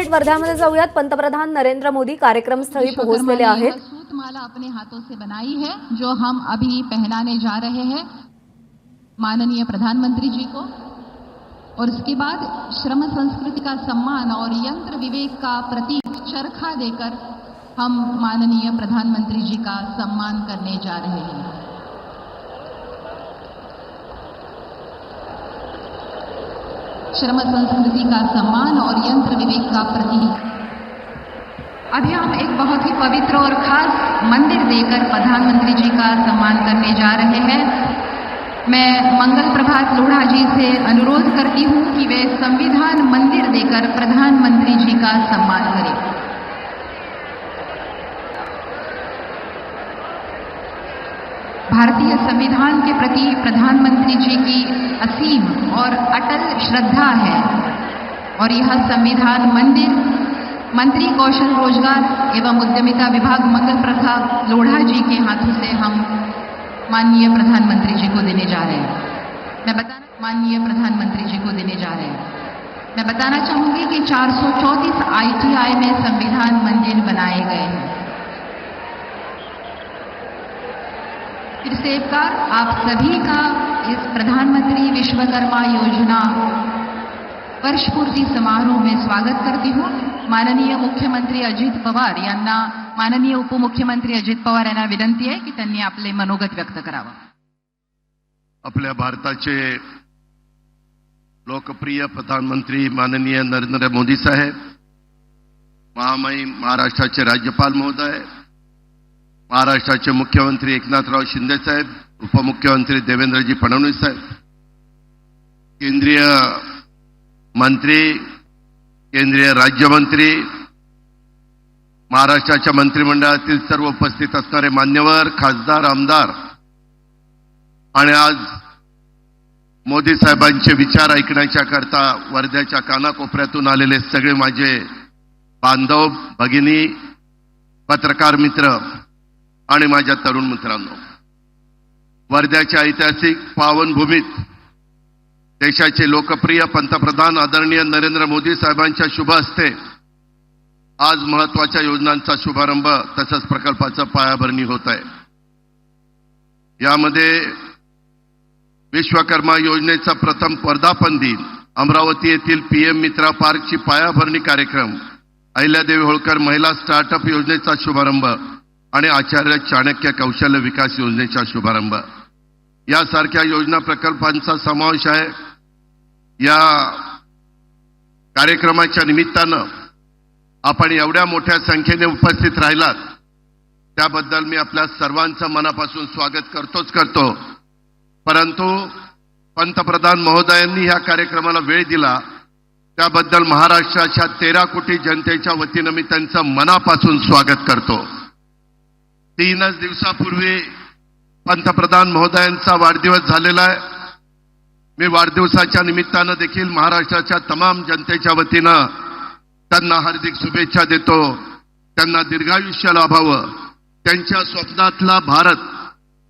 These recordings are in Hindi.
थेट वर्ध्यामध्ये जाऊयात। पंतप्रधान नरेंद्र मोदी कार्यक्रमस्थळी पोहोचलेले आहेत। सूतमाला अपने हाथों से बनाई है जो हम अभी पहनाने जा रहे हैं माननीय प्रधानमंत्री जी को, और उसके बाद श्रम संस्कृति का सम्मान और यंत्र विवेक का प्रतीक चरखा देकर हम माननीय प्रधानमंत्री जी का सम्मान करने जा रहे हैं। श्रम संस्कृति का सम्मान और यंत्र विवेक का प्रतीक। अभी हम एक बहुत ही पवित्र और खास मंदिर देकर प्रधानमंत्री जी का सम्मान करने जा रहे हैं। मैं मंगल प्रभात लोढ़ा जी से अनुरोध करती हूं कि वे संविधान मंदिर देकर प्रधानमंत्री जी का सम्मान करें। भारतीय संविधान के प्रति प्रधानमंत्री जी की असीम और अटल श्रद्धा है, और यह संविधान मंदिर मंत्री कौशल रोजगार एवं उद्यमिता विभाग मंगल प्रभात लोढ़ा जी के हाथों से हम माननीय प्रधानमंत्री जी को देने जा रहे हैं। माननीय प्रधानमंत्री जी को देने जा रहे हैं। मैं बताना चाहूंगी कि 434 ITI में संविधान मंदिर बनाए गए हैं। फिर से एक बार आप सभी का इस प्रधानमंत्री विश्वकर्मा योजना वर्ष पूर्ती समारोह में स्वागत करती हूं। माननीय मुख्यमंत्री अजित पवार यांना, माननीय उपमुख्यमंत्री अजित पवार यांना विनंती आहे की त्यांनी आपले मनोगत व्यक्त करावं। आपल्या भारताचे लोकप्रिय प्रधानमंत्री माननीय नरेंद्र मोदी साहेब, महामहिम महाराष्ट्राचे राज्यपाल महोदय, महाराष्ट्राचे मुख्यमंत्री एकनाथराव शिंदे साहेब, उपमुख्यमंत्री देवेंद्रजी फडणवीस साहेब, केंद्रीय मंत्री, केंद्रीय राज्यमंत्री, महाराष्ट्राच्या मंत्रिमंडळातील सर्व उपस्थित असणारे मान्यवर, खासदार, आमदार आणि आज मोदी साहेबांचे विचार ऐकण्याच्या करता वर्ध्याच्या कानाकोपऱ्यातून आलेले सगळे माझे बांधव, भगिनी, पत्रकार मित्र आणि माझ्या तरुण मित्रांनो, वर्ध्याच्या ऐतिहासिक पावनभूमीत देशाचे लोकप्रिय पंतप्रधान आदरणीय नरेंद्र मोदी साहेबांच्या शुभ हस्ते आज महत्त्वाच्या योजनांचा शुभारंभ तसंच प्रकल्पाचं पायाभरणी होत आहे। यामध्ये विश्वकर्मा योजनेचा प्रथम वर्धापन दिन, अमरावती येथील PM मित्रा पार्कची पायाभरणी कार्यक्रम, अहिल्यादेवी होळकर महिला स्टार्टअप योजनेचा शुभारंभ आणि आचार्य चाणक्य कौशल्य विकास योजनेचा शुभारंभ यासारख्या योजना प्रकल्पांचा समावेश आहे। या कार्यक्रमाच्या निमित्तानं आपण एवढ्या मोठ्या संख्येने उपस्थित राहिलात त्याबद्दल मी आपल्या सर्वांचं मनापासून स्वागत करतो। परंतु पंतप्रधान महोदयांनी या कार्यक्रमाला वेळ दिला त्याबद्दल महाराष्ट्राच्या 13 कोटी जनतेच्या वतीनं मी त्यांचं मनापासून स्वागत करतो। 3 दिवसापूर्वी पंतप्रधान महोदयांचा वाढदिवस झालेला आहे। मी वाढदिवसाच्या निमित्तानं देखील महाराष्ट्राच्या तमाम जनतेच्या वतीनं त्यांना हार्दिक शुभेच्छा देतो। त्यांना दीर्घायुष्य लाभावं, त्यांच्या स्वप्नातला भारत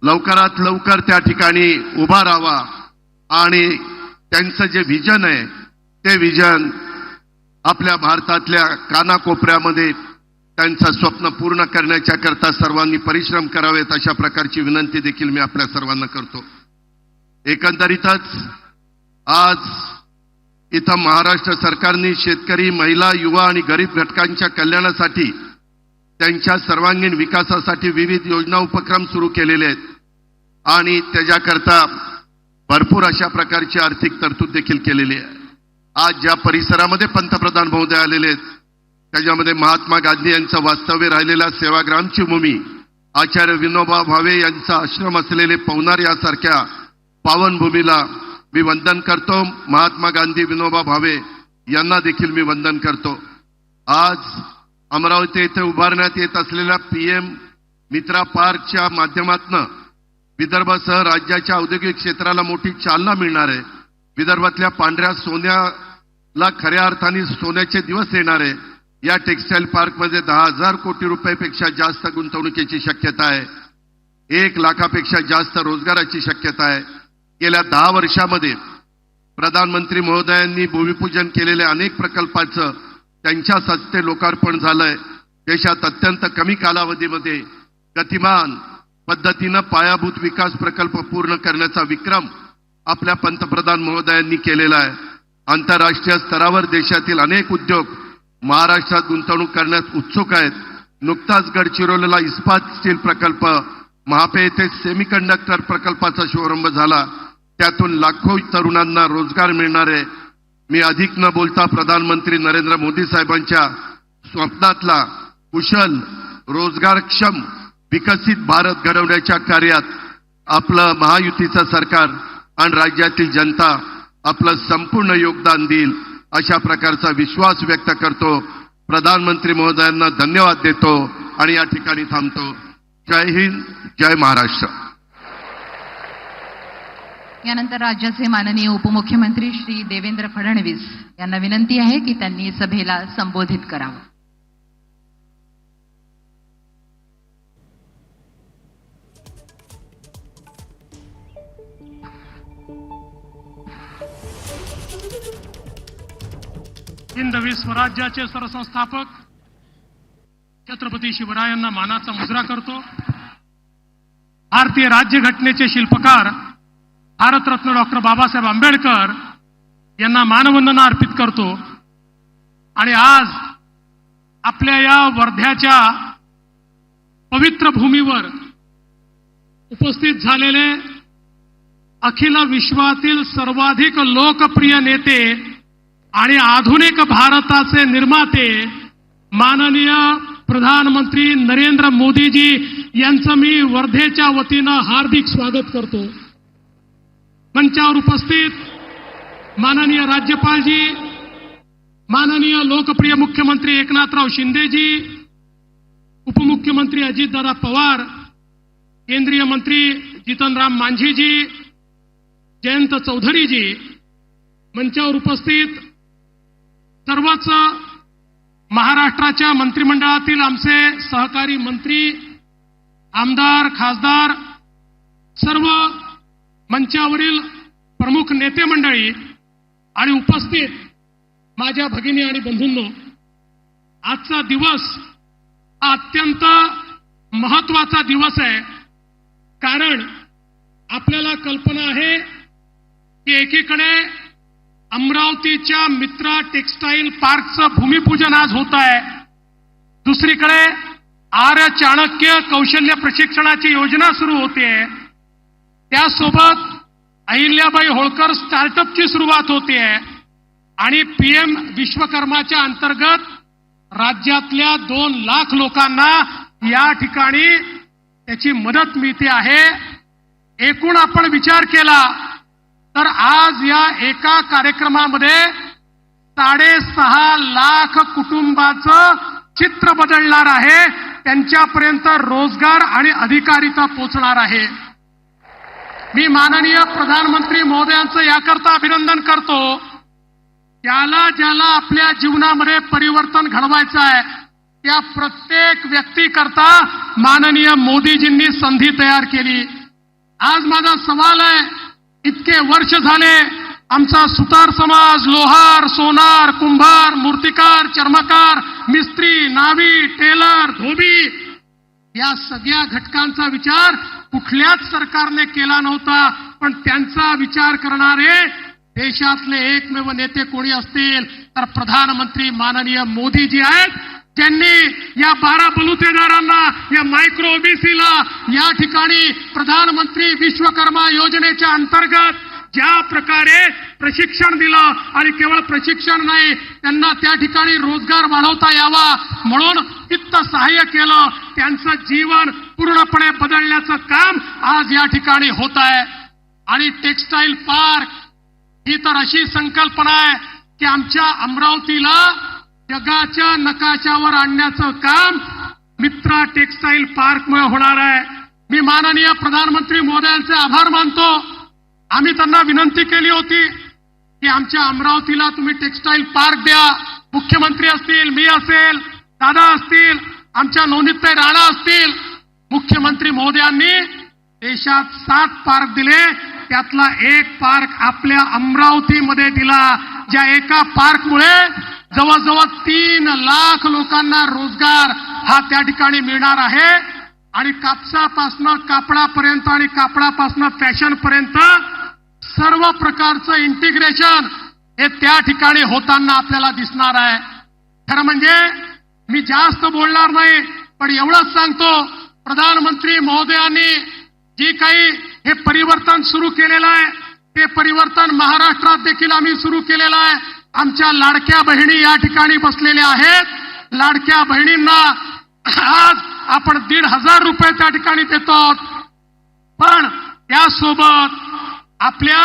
लवकरात लवकर त्या ठिकाणी उभा राहावा आणि त्यांचं जे विजन आहे ते विजन आपल्या भारतातल्या कानाकोपऱ्यामध्ये त्यांचं स्वप्न पूर्ण करण्याच्या करता सर्वांनी परिश्रम करावेत अशा प्रकारची विनंती देखील मी आपल्या सर्वांना करतो। एकंदरीतच आज इथं महाराष्ट्र सरकारने शेतकरी, महिला, युवा आणि गरीब घटकांच्या कल्याणासाठी, त्यांच्या सर्वांगीण विकासासाठी विविध योजना उपक्रम सुरू केलेले आहेत आणि त्याच्याकरता भरपूर अशा प्रकारची आर्थिक तरतूद देखील केलेली आहे। आज ज्या परिसरामध्ये पंतप्रधान महोदय आलेले आहेत त्याच्यामध्ये महात्मा गांधी यांचं वास्तव्य राहिलेल्या सेवाग्रामची भूमी, आचार्य विनोबा भावे यांचा आश्रम असलेले पवनार यासारख्या पावनभूमीला मी वंदन करतो। महात्मा गांधी, विनोबा भावे यांना देखील मी वंदन करतो। आज अमरावती येथे उभारण्यात येत असलेल्या PM मित्रा पार्कच्या माध्यमातून विदर्भासह राज्याच्या औद्योगिक क्षेत्राला मोठी चालना मिळणार आहे। विदर्भातल्या पांढऱ्या सोन्याला खऱ्या अर्थाने सोन्याचे दिवस येणार आहे। या टेक्सटाईल पार्कमध्ये 10,000 कोटी रुपयापेक्षा जास्त गुंतवणुकीची शक्यता आहे। 1 लाखापेक्षा जास्त रोजगाराची शक्यता आहे। गेल्या 10 वर्षामध्ये प्रधानमंत्री महोदयांनी भूमिपूजन केलेल्या अनेक प्रकल्पाचं त्यांच्याच हस्ते लोकार्पण झालंय. देशात अत्यंत कमी कालावधीमध्ये गतिमान पद्धतीनं पायाभूत विकास प्रकल्प पूर्ण करण्याचा विक्रम आपल्या पंतप्रधान महोदयांनी केलेला आहे. आंतरराष्ट्रीय स्तरावर देशातील अनेक उद्योग महाराष्ट्रात गुंतवणूक करण्यास उत्सुक आहेत. नुकताच गडचिरोलीला इस्पात स्टील प्रकल्प, महापे येथे सेमीकंडक्टर प्रकल्पाचा शुभारंभ झाला. त्यातून लाखो तरुणांना रोजगार मिळणार आहे. मी अधिक न बोलता प्रधानमंत्री नरेंद्र मोदी साहेबांच्या स्वप्नातला कुशल, रोजगारक्षम, विकसित भारत घडवण्याच्या कार्यात आपलं महायुतीचं सरकार आणि राज्यातील जनता आपलं संपूर्ण योगदान देईल अशा प्रकारचा विश्वास व्यक्त करतो. प्रधानमंत्री महोदयांना धन्यवाद देतो आणि या ठिकाणी थांबतो. जय हिंद, जय महाराष्ट्र. यानंतर राज्याचे माननीय उपमुख्यमंत्री श्री देवेंद्र फडणवीस यांना विनंती आहे की त्यांनी सभेला संबोधित करावं. हिंदवी स्वराज्याचे सरसंस्थापक छत्रपती शिवरायांना मानाचा मुजरा करतो. भारतीय राज्यघटनेचे शिल्पकार भारतरत्न डॉक्टर बाबासाहेब आंबेडकर यांना मानवंदना अर्पित करतो. आणि आज आपल्या या वर्ध्याच्या पवित्र भूमीवर उपस्थित झालेले अखिल विश्वातील सर्वाधिक लोकप्रिय नेते आणि आधुनिक भारताचे निर्माते माननीय प्रधानमंत्री नरेंद्र मोदीजी यांचं मी वर्धेच्या वतीनं हार्दिक स्वागत करतो. मंचावर उपस्थित माननीय राज्यपालजी, माननीय लोकप्रिय मुख्यमंत्री एकनाथराव शिंदेजी, उपमुख्यमंत्री अजितदादा पवार, केंद्रीय मंत्री जीतनराम मांझीजी, जयंत चौधरीजी, मंचावर उपस्थित सर्वच महाराष्ट्राच्या मंत्रिमंडळातील आमचे सहकारी मंत्री, आमदार, खासदार, सर्व मंचावरील प्रमुख नेते मंडळी आणि उपस्थित माझ्या भगिनी आणि बंधूंनो, आजचा दिवस हा अत्यंत महत्वाचा दिवस आहे. कारण आपल्याला कल्पना आहे की एकीकडे अमरावतीच्या मित्रा टेक्सटाईल पार्कचं भूमिपूजन आज होत आहे, दुसरीकडे आर्य चाणक्य कौशल्य प्रशिक्षणाची योजना सुरू होते, त्यासोबत अहिल्याबाई होळकर स्टार्टअपची सुरुवात होते आणि पीएम विश्वकर्माच्या अंतर्गत राज्यातल्या 2 लाख लोकांना या ठिकाणी त्याची मदत मिळते आहे. एकूण आपण विचार केला तर आज या एका कार्यक्रमामध्ये 6.5 लाख कुटुंबाचं चित्र बदलणार आहे, त्यांच्यापर्यंत रोजगार आणि अधिकारिता पोहोचणार आहे. मी माननीय प्रधानमंत्री महोदयांचं याकरता अभिनंदन करतो. ज्याला आपल्या जीवनामध्ये परिवर्तन घडवायचं आहे त्या प्रत्येक व्यक्तीकरता माननीय मोदीजींनी संधी तयार केली. आज माझा सवाल आहे, इतके वर्ष झाले आमचा सुतार समाज लोहार, सोनार, कुंभार, मूर्तिकार, चर्मकार, मिस्त्री, नावी, टेलर, धोबी या सगळ्या घटकांचा विचार कुठल्याच सरकारने केला नव्हता. पण त्यांचा विचार करणारे देशातले एकमेव नेते कोणी असतील तर प्रधानमंत्री माननीय मोदीजी आहेत, ज्यांनी या 12 बलुतेदारांना, या मायक्रो ओबीसीला या ठिकाणी प्रधानमंत्री विश्वकर्मा योजनेच्या अंतर्गत ज्या प्रकारे प्रशिक्षण दिलं आणि केवळ प्रशिक्षण नाही, त्यांना त्या ठिकाणी रोजगार वाढवता यावा म्हणून वित्त सहाय्य केलं. त्यांचं जीवन पूर्णपणे बदलण्याचं काम आज या ठिकाणी होत आहे. आणि टेक्सटाईल पार्क ही तर अशी संकल्पना आहे की आमच्या अमरावतीला जगाच्या नकाशावर आणण्याचं काम मित्रा टेक्सटाईल पार्कमुळे होणार आहे. मी माननीय प्रधानमंत्री महोदयांचे आभार मानतो. आम्ही त्यांना विनंती केली होती की आमच्या अमरावतीला तुम्ही टेक्सटाईल पार्क द्या. मुख्यमंत्री असतील, मी असेल, दादा असतील, आमच्या नवनीतताई राणा असतील. मुख्यमंत्री महोदयांनी देशात 7 पार्क दिले, त्यातला एक पार्क आपल्या अमरावतीमध्ये दिला. ज्या एका पार्कमुळे जवळजवळ 3 लाख लोकांना रोजगार हा त्या ठिकाणी मिळणार आहे आणि कापसापासनं कापडापर्यंत आणि कापडापासनं फॅशन पर्यंत सर्व प्रकारचं इंटिग्रेशन हे त्या ठिकाणी होताना आपल्याला दिसणार आहे. खरं म्हणजे मी जास्त बोलणार नाही, पण एवढंच सांगतो, प्रधानमंत्री महोदयांनी जी काही हे परिवर्तन सुरू केलेलं आहे ते परिवर्तन महाराष्ट्रात देखील आम्ही सुरू केलेलं आहे. आमच्या लाडक्या बहिणी या ठिकाणी बसलेल्या आहेत. लाडक्या बहिणींना आज आपण 1,500 रुपये त्या ठिकाणी देतो, पण त्यासोबत आपल्या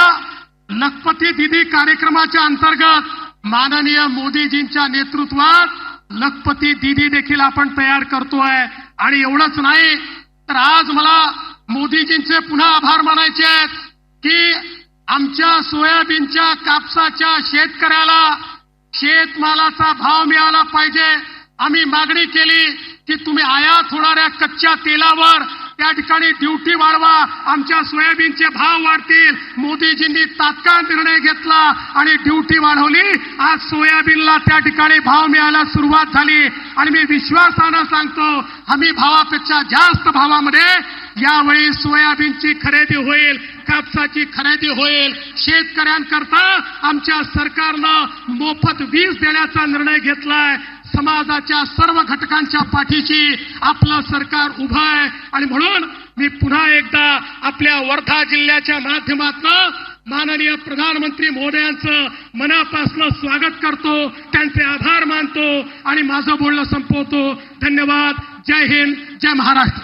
लखपती दीदी कार्यक्रमाच्या अंतर्गत माननीय मोदीजींच्या नेतृत्वात लखपती दीदी देखील आपण तयार करतोय. आणि एवढंच नाही तर आज मला मोदीजींचे पुन्हा आभार मानायचे आहेत की आमच्या सोयाबीनच्या कापसाच्या शेतकऱ्याला शेतमालाचा भाव मिळाला पाहिजे. आम्ही मागणी केली की तुम्ही आयात होणाऱ्या कच्च्या तेलावर त्या ठिकाणी ड्युटी वाढवा, आमच्या सोयाबीनचे भाव वाढतील. मोदीजींनी तात्काळ निर्णय घेतला आणि ड्युटी वाढवली. आज सोयाबीनला त्या ठिकाणी भाव मिळायला सुरुवात झाली आणि मी विश्वासानं सांगतो हमी भावापेक्षा जास्त भावामध्ये यावेळी सोयाबीनची खरेदी होईल, कापसाची खरेदी होईल. शेतकऱ्यांकरता आमच्या सरकारनं मोफत वीज देण्याचा निर्णय घेतलाय. समाजाच्या सर्व घटकांच्या पाठीशी आपलं सरकार उभं आहे आणि म्हणून मी पुन्हा एकदा आपल्या वर्धा जिल्ह्याच्या माध्यमातून माननीय प्रधानमंत्री महोदयांचं मनापासून स्वागत करतो, त्यांचे आभार मानतो आणि माझं बोलणं संपवतो. धन्यवाद. जय हिंद, जय महाराष्ट्र.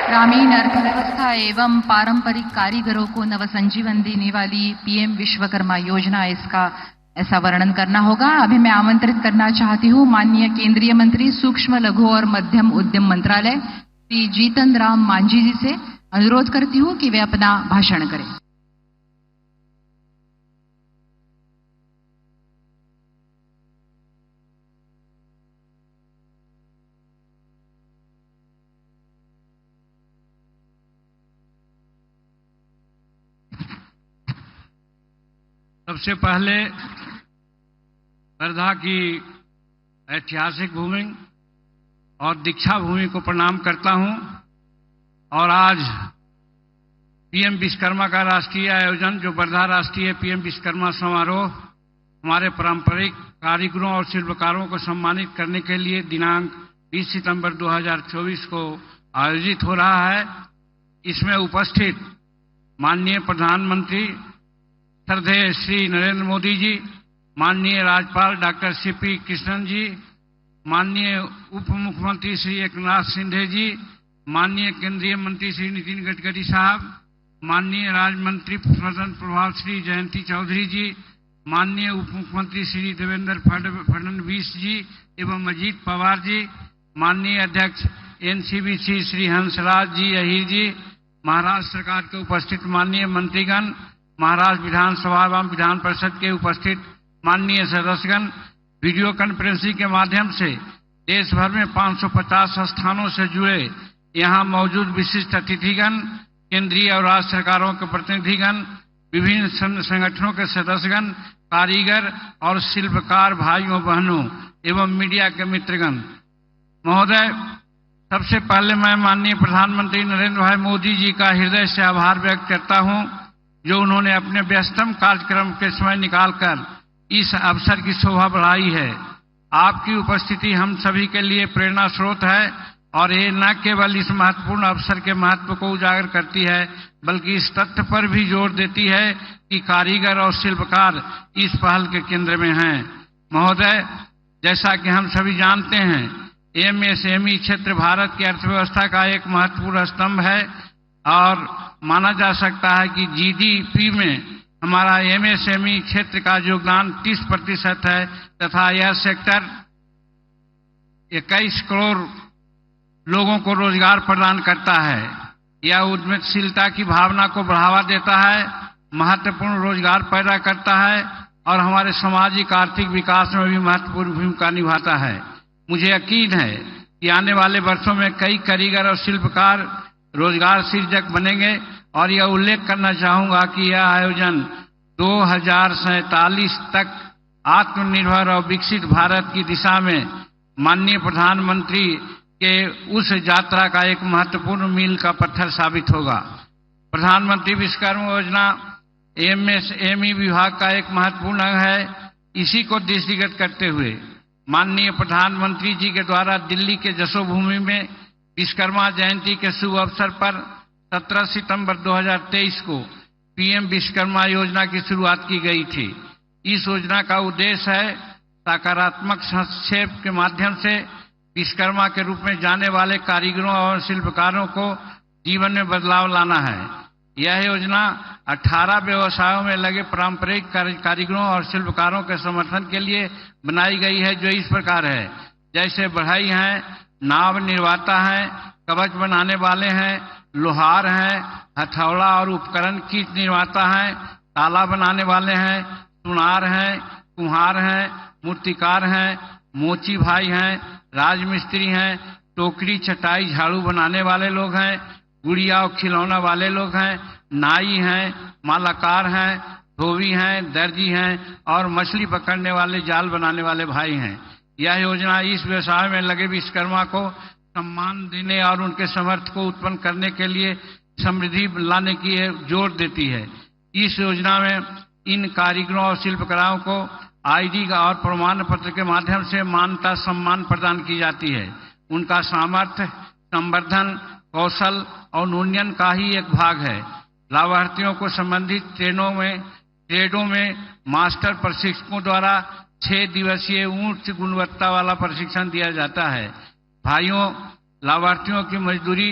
ग्रामीण अर्थव्यवस्था एवं पारंपरिक कारीगरों को नवसंजीवन देने वाली पीएम विश्वकर्मा योजना, इसका ऐसा वर्णन करना होगा. अभी मैं आमंत्रित करना चाहती हूं माननीय केंद्रीय मंत्री सूक्ष्म लघु और मध्यम उद्यम मंत्रालय श्री जीतन राम मांझी जी से अनुरोध करती हूं कि वे अपना भाषण करें. सबसे पहले वर्धा की ऐतिहासिक भूमि और दीक्षा भूमि को प्रणाम करता हूं और आज पीएम विश्वकर्मा का राष्ट्रीय आयोजन जो वर्धा राष्ट्रीय पीएम विश्वकर्मा समारोह हमारे पारंपरिक कारीगरों और शिल्पकारों को सम्मानित करने के लिए दिनांक 20 सितंबर 2024 को आयोजित हो रहा है. इसमें उपस्थित माननीय प्रधानमंत्री श्रद्धेय श्री नरेंद्र मोदी जी, माननीय राज्यपाल डॉक्टर सीपी कृष्णन जी, माननीय उप मुख्यमंत्री श्री एकनाथ शिंदे जी, माननीय केंद्रीय मंत्री श्री नितिन गडकरी साहब, माननीय राज्य मंत्री स्वतंत्र प्रभाव श्री जयंती चौधरी जी, माननीय उप मुख्यमंत्री श्री देवेंद्र फडणवीस जी एवं अजीत पवार जी, माननीय अध्यक्ष एनसीबीसी श्री हंसराज जी अहीर जी, महाराष्ट्र सरकार के उपस्थित माननीय मंत्रीगण, महाराष्ट्र विधानसभा एवं विधान परिषद के उपस्थित माननीय सदस्यगण, वीडियो कॉन्फ्रेंसिंग के माध्यम से देश भर में 550 स्थानों से जुड़े यहां मौजूद विशिष्ट अतिथिगण, केंद्रीय और राज्य सरकारों के प्रतिनिधिगण, विभिन्न संगठनों के सदस्यगण, कारीगर और शिल्पकार भाइयों बहनों एवं मीडिया के मित्रगण, महोदय, सबसे पहले मैं माननीय प्रधानमंत्री नरेंद्र भाई मोदी जी का हृदय से आभार व्यक्त करता हूं जो उन्होंने अपने व्यस्तम कार्यक्रम के समय निकालकर इस अवसर की शोभा बढ़ाई है. आपकी उपस्थिति हम सभी के लिए प्रेरणा स्रोत है और ये न केवल इस महत्वपूर्ण अवसर के महत्व को उजागर करती है बल्कि इस तथ्य पर भी जोर देती है कि कारीगर और शिल्पकार इस पहल के केंद्र में हैं. महोदय, जैसा कि हम सभी जानते हैं, एमएसएमई क्षेत्र भारत की अर्थव्यवस्था का एक महत्वपूर्ण स्तंभ है और माना जा सकता है कि जीडीपी में हमारा एमएसएमई क्षेत्र का योगदान 30% है तथा यह सेक्टर 21 करोड़ लोगों को रोजगार प्रदान करता है. यह उद्यमशीलता की भावना को बढ़ावा देता है, महत्वपूर्ण रोजगार पैदा करता है और हमारे सामाजिक आर्थिक विकास में भी महत्वपूर्ण भूमिका निभाता है. मुझे यकीन है कि आने वाले वर्षों में कई कारीगर और शिल्पकार रोजगार सृजक बनेंगे और यह उल्लेख करना चाहूंगा कि यह आयोजन 2047 तक आत्मनिर्भर और विकसित भारत की दिशा में माननीय प्रधानमंत्री के उस यात्रा का एक महत्वपूर्ण मील का पत्थर साबित होगा। प्रधानमंत्री विश्वकर्मा योजना एमएसएमई विभाग का एक महत्वपूर्ण अंग है। इसी को दृष्टिगत करते हुए माननीय प्रधानमंत्री जी के द्वारा दिल्ली के जसोभूमि में विश्वकर्मा जयंती के शुभ अवसर पर 17 सितंबर 2023 को पीएम विश्वकर्मा योजना की शुरुआत की गई थी। इस योजना का उद्देश्य है सकारात्मक हस्तक्षेप के माध्यम से विश्वकर्मा के रूप में जाने वाले कारीगरों और शिल्पकारों को जीवन में बदलाव लाना है। यह योजना 18 व्यवसायों में लगे पारंपरिक कारीगरों और शिल्पकारों के समर्थन के लिए बनाई गई है, जो इस प्रकार है, जैसे बढ़ई हैं, नाव निर्माता हैं, कवच बनाने वाले हैं, लोहार हैं, हथौड़ा और उपकरण कीट निर्माता हैं, ताला बनाने वाले हैं, सुनार हैं, कुम्हार हैं, मूर्तिकार हैं, मोची भाई हैं, राजमिस्त्री हैं, टोकरी चटाई झाड़ू बनाने वाले लोग हैं, गुड़िया और खिलौना वाले लोग हैं, नाई हैं, मालाकार हैं, धोबी हैं, दर्जी हैं और मछली पकड़ने वाले जाल बनाने वाले भाई हैं। यह योजना इस व्यवसाय में लगे विश्वकर्मा को सम्मान देने और उनके सामर्थ्य को उत्पन्न करने के लिए समृद्धि लाने की जोर देती है। इस योजना में इन कारीगरों और शिल्पकारों को आईडी का और प्रमाण पत्र के माध्यम से मान्यता सम्मान प्रदान की जाती है। उनका सामर्थ्य, संवर्धन, कौशल और उन्नयन का ही एक भाग है। लाभार्थियों को संबंधित ट्रेडों में मास्टर प्रशिक्षकों द्वारा 6 दिवसीय उच्च गुणवत्ता वाला प्रशिक्षण दिया जाता है। भाइयों, लाभार्थियों की मजदूरी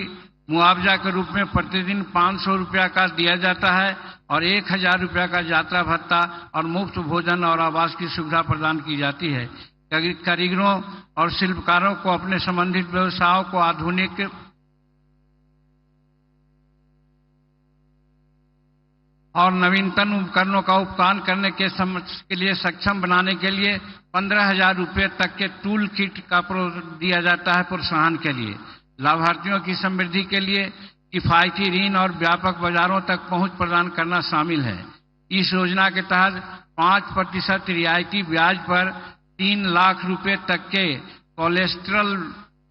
मुआवजा के रूप में प्रतिदिन 500 रुपया का दिया जाता है और 1000 रुपया का यात्रा भत्ता और मुफ्त भोजन और आवास की सुविधा प्रदान की जाती है। कारीगरों और शिल्पकारों को अपने संबंधित व्यवसायों को आधुनिक और नवीनतम उपकरणों का उपयोग करने के लिए सक्षम बनाने के लिए 15,000 रुपये तक के टूल किट का दिया जाता है प्रोत्साहन के लिए। लाभार्थियों की समृद्धि के लिए किफायती ऋण और व्यापक बाजारों तक पहुंच प्रदान करना शामिल है। इस योजना के तहत 5% रियायती ब्याज पर 3 लाख रुपए तक के कोलेस्ट्रॉल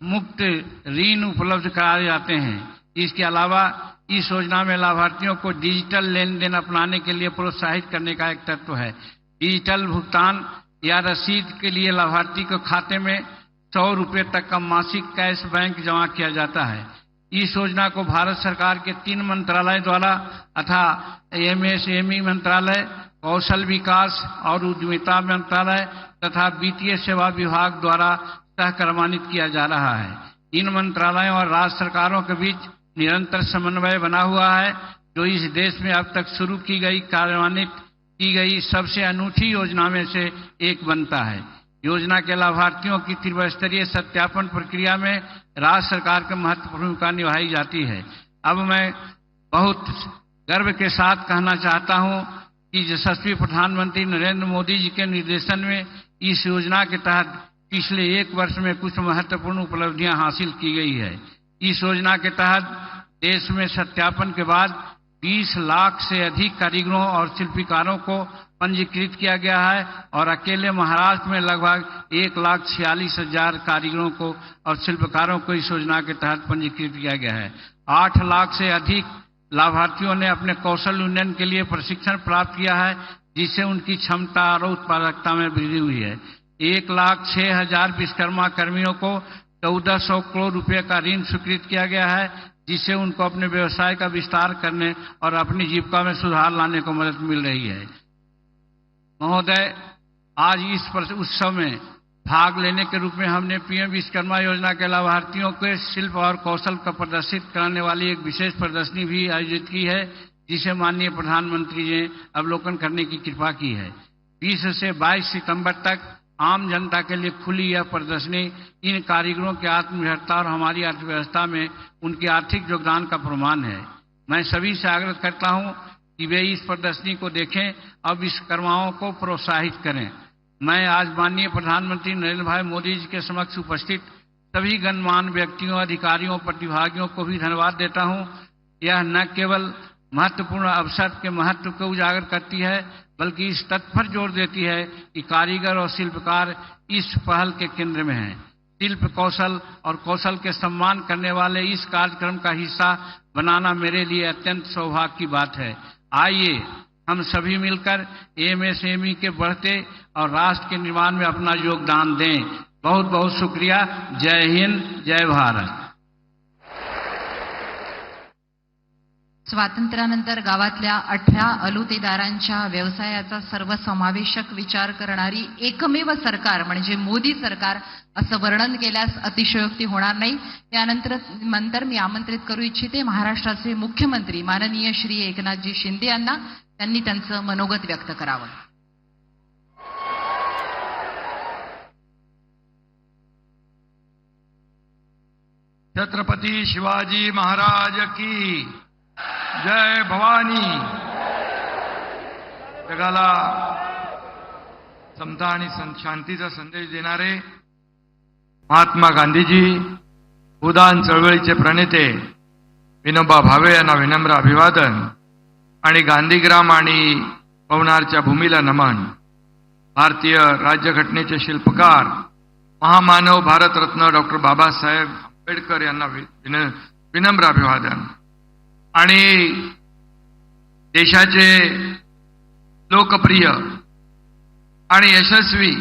मुक्त ऋण उपलब्ध कराए जाते हैं। इसके अलावा इस योजना में लाभार्थियों को डिजिटल लेन देन अपनाने के लिए प्रोत्साहित करने का एक तत्व है। डिजिटल भुगतान या रसीद के लिए लाभार्थी के खाते में 100 रुपये तक का मासिक कैश बैंक जमा किया जाता है। इस योजना को भारत सरकार के 3 मंत्रालय द्वारा तथा एमएसएमई मंत्रालय, कौशल विकास और उद्यमिता मंत्रालय तथा वित्तीय सेवा विभाग द्वारा सहकर्मान्वित किया जा रहा है। इन मंत्रालयों और राज्य सरकारों के बीच निरंतर समन्वय बना हुआ है, जो इस देश में अब तक शुरू की गई कार्यान्वित की गई सबसे अनूठी योजना में से एक बनता है। योजना के लाभार्थियों की त्रिस्तरीय सत्यापन प्रक्रिया में राज्य सरकार की महत्वपूर्ण भूमिका निभाई जाती है। अब मैं बहुत गर्व के साथ कहना चाहता हूं कि यशस्वी प्रधानमंत्री नरेंद्र मोदी जी के निर्देशन में इस योजना के तहत पिछले 1 वर्ष में कुछ महत्वपूर्ण उपलब्धियां हासिल की गई है। इस योजना के तहत देश में सत्यापन के बाद 20 लाख से अधिक कारीगरों और शिल्पकारों को पंजीकृत किया गया है और अकेले महाराष्ट्र में लगभग 1,46,000 कारीगरों को और शिल्पकारों को इस योजना के तहत पंजीकृत किया गया है। 8 लाख से अधिक लाभार्थियों ने अपने कौशल उन्नयन के लिए प्रशिक्षण प्राप्त किया है, जिससे उनकी क्षमता और उत्पादकता में वृद्धि हुई है। 1,06,000 विश्वकर्मा कर्मियों को 1400 करोड़ रुपए का ऋण स्वीकृत किया गया है, जिससे उनको अपने व्यवसाय का विस्तार करने और अपनी जीविका में सुधार लाने को मदद मिल रही है। महोदय, आज इस उत्सव में भाग लेने के रूप में हमने पीएम विश्वकर्मा योजना के लाभार्थियों के शिल्प और कौशल का प्रदर्शित कराने वाली एक विशेष प्रदर्शनी भी आयोजित की है, जिसे माननीय प्रधानमंत्री जी ने अवलोकन करने की कृपा की है। 20 से 22 सितंबर तक आम जनता के लिए खुली यह प्रदर्शनी इन कारीगरों की आत्मनिर्भरता और हमारी अर्थव्यवस्था में उनके आर्थिक योगदान का प्रमाण है। मैं सभी से आग्रह करता हूं कि वे इस प्रदर्शनी को देखें और विश्वकर्माओं को प्रोत्साहित करें। मैं आज माननीय प्रधानमंत्री नरेंद्र भाई मोदी जी के समक्ष उपस्थित सभी गणमान्य व्यक्तियों, अधिकारियों, प्रतिभागियों को भी धन्यवाद देता हूं। यह न केवल महत्वपूर्ण अवसर के महत्व को उजागर करती है, बल्कि इस तथ्य पर जोर देती है कि कारीगर और शिल्पकार इस पहल के केंद्र में हैं। शिल्प कौशल और कौशल के सम्मान करने वाले इस कार्यक्रम का हिस्सा बनाना मेरे लिए अत्यंत सौभाग्य की बात है। आइए हम सभी मिलकर एमएसएमई के बढ़ते और राष्ट्र के निर्माण में अपना योगदान दें। बहुत बहुत शुक्रिया। जय हिंद, जय भारत। स्वातंत्र्यानंतर गावातल्या 18 अलुतेदारांच्या व्यवसायाचा सर्वसमावेशक विचार करणारी एकमेव सरकार म्हणजे मोदी सरकार असं वर्णन केल्यास अतिशयोक्ती होणार नाही। यानंतर मी आमंत्रित करू इच्छिते महाराष्ट्राचे मुख्यमंत्री माननीय श्री एकनाथजी शिंदे यांना, त्यांनी त्यांचं मनोगत व्यक्त करावं। छत्रपती शिवाजी महाराज की जय भवानी। जगाला समता आणि शांतीचा संदेश देणारे महात्मा गांधीजी, उदान चळवळीचे प्रणेते विनोबा भावे यांना विनम्र अभिवादन आणि गांधीग्राम आणि पवनारच्या भूमीला नमन। भारतीय राज्यघटनेचे शिल्पकार महामानव भारतरत्न डॉक्टर बाबासाहेब आंबेडकर यांना विनम्र अभिवादन आणि देशाचे लोकप्रिय आणि यशस्वी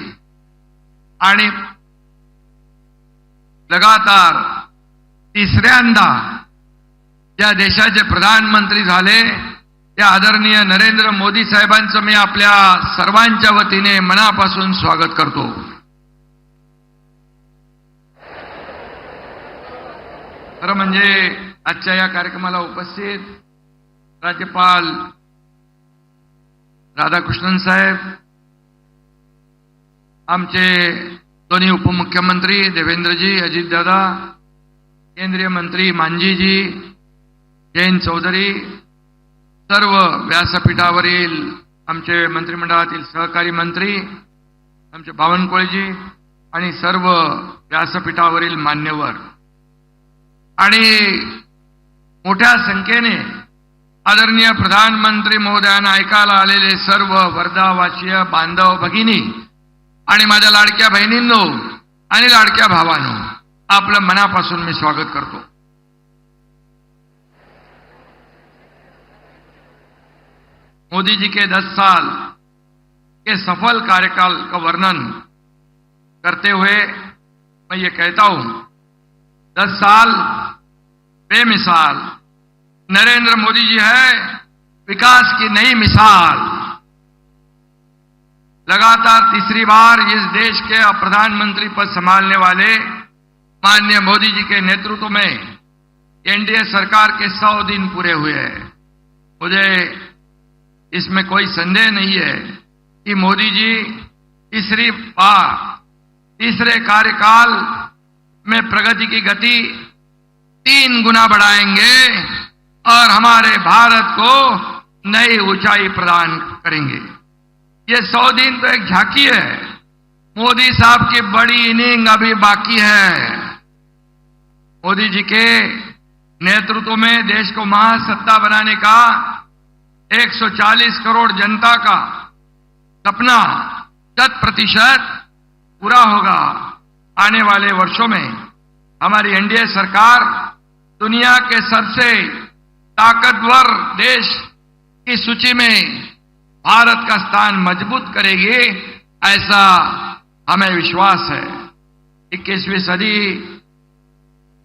आणि लगातार तिसऱ्यांदा ज्या देशाचे प्रधानमंत्री झाले त्या आदरणीय नरेंद्र मोदी साहेबांचं मी आपल्या सर्वांच्या वतीने मनापासून स्वागत करतो। खरं म्हणजे आजच्या या कार्यक्रमाला उपस्थित राज्यपाल राधाकृष्णन साहेब, आमचे दोन्ही उपमुख्यमंत्री देवेंद्रजी, अजितदादा, केंद्रीय मंत्री मांझीजी, जयंत चौधरी, सर्व व्यासपीठावरील आमचे मंत्रिमंडळातील सहकारी मंत्री, आमचे बावनकुळेजी आणि सर्व व्यासपीठावरील मान्यवर आणि मोठ्या संख्येने आदरणीय प्रधानमंत्री महोदयांना ऐकायला आलेले सर्व वर्धावासीय बांधव भगिनी आणि माझ्या लाडक्या बहिणींनो आणि लाडक्या भावांनो, आपलं मनापासून मी स्वागत करतो। मोदी जी के 10 साल के सफल कार्यकाल का वर्णन करते हुए मैं ये कहता हूं, 10 साल बेमिसाल नरेंद्र मोदी जी है विकास की नई मिसाल। लगातार तीसरी बार इस देश के प्रधानमंत्री पद संभालने वाले माननीय मोदी जी के नेतृत्व में एनडीए सरकार के 100 दिन पूरे हुए हैं। मुझे इसमें कोई संदेह नहीं है कि मोदी जी तीसरी बार तीसरे कार्यकाल में प्रगति की गति 3 गुना बढ़ाएंगे और हमारे भारत को नई ऊंचाई प्रदान करेंगे। ये 100 दिन तो एक झांकी है, मोदी साहब की बड़ी इनिंग अभी बाकी है। मोदी जी के नेतृत्व में देश को महासत्ता बनाने का 140 करोड़ जनता का सपना 100% पूरा होगा। आने वाले वर्षों में हमारी एनडीए सरकार दुनिया के सबसे ताकतवर देश की सूची में भारत का स्थान मजबूत करेगी, ऐसा हमें विश्वास है। 21वीं सदी